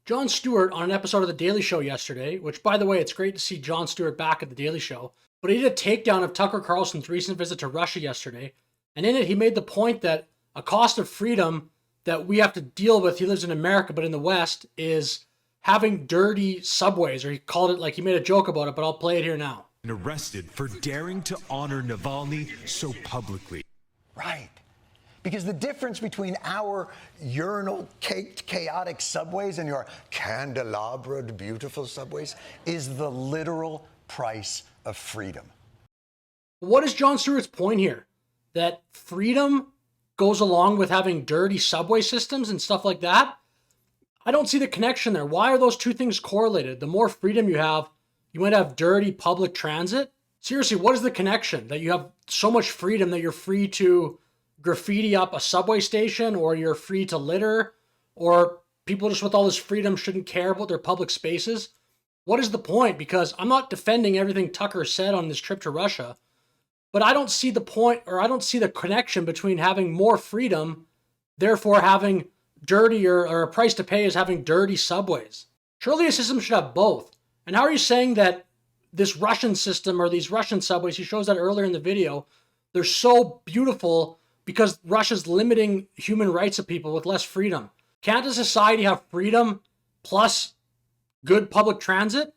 Jon Stewart on an episode of The Daily Show yesterday, which, by the way, it's great to see Jon Stewart back at The Daily Show, but he did a takedown of Tucker Carlson's recent visit to Russia yesterday, and in it he made the point that a cost of freedom that we have to deal with, he lives in America, but in the West, is having dirty subways, or he called it, like he made a joke about it, but I'll play it here now. Arrested for daring to honor Navalny so publicly. Right. Because the difference between our urinal-caked, chaotic subways and your candelabred, beautiful subways is the literal price of freedom. What is Jon Stewart's point here? That freedom goes along with having dirty subway systems and stuff like that? I don't see the connection there. Why are those two things correlated? The more freedom you have, you might have dirty public transit? Seriously, what is the connection? That you have so much freedom that you're free to graffiti up a subway station, or you're free to litter, or people just with all this freedom shouldn't care about their public spaces? What is the point? Because I'm not defending everything Tucker said on this trip to Russia, but I don't see the point, or I don't see the connection between having more freedom, therefore having dirtier, or a price to pay is having dirty subways. Surely a system should have both. And how are you saying that this Russian system, or these Russian subways, he shows that earlier in the video, they're so beautiful because Russia's limiting human rights of people with less freedom? Can't a society have freedom plus good public transit?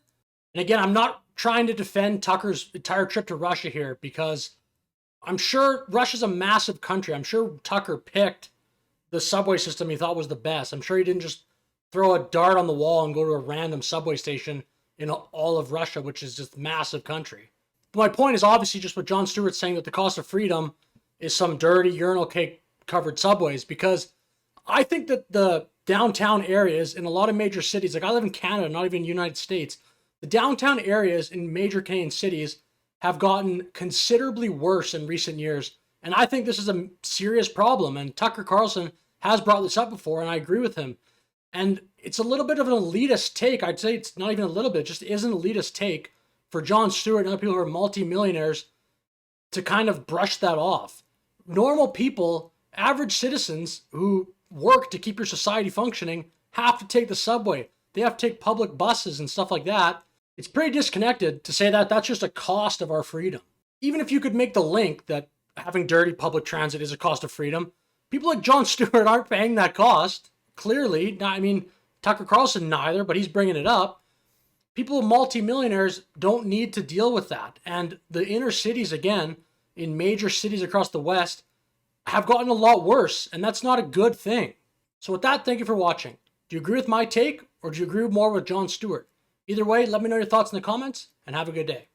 And again, I'm not trying to defend Tucker's entire trip to Russia here, because I'm sure Russia's a massive country. I'm sure Tucker picked the subway system he thought was the best. I'm sure he didn't just throw a dart on the wall and go to a random subway station in all of Russia, which is just a massive country. But my point is obviously just what Jon Stewart's saying, that the cost of freedom is some dirty urinal cake covered subways, because I think that the downtown areas in a lot of major cities, like I live in Canada, not even the United States, the downtown areas in major Canadian cities have gotten considerably worse in recent years. And I think this is a serious problem. And Tucker Carlson has brought this up before, and I agree with him. And it's a little bit of an elitist take. I'd say it's not even a little bit, it just is an elitist take for Jon Stewart and other people who are multimillionaires to kind of brush that off. Normal people, average citizens who work to keep your society functioning, have to take the subway. They have to take public buses and stuff like that. It's pretty disconnected to say that that's just a cost of our freedom. Even if you could make the link that having dirty public transit is a cost of freedom, people like Jon Stewart aren't paying that cost. Clearly, I mean, Tucker Carlson neither, but he's bringing it up. People, multimillionaires, don't need to deal with that. And the inner cities, again, in major cities across the West, have gotten a lot worse, and that's not a good thing. So with that, thank you for watching. Do you agree with my take, or do you agree more with Jon Stewart? Either way, let me know your thoughts in the comments, and have a good day.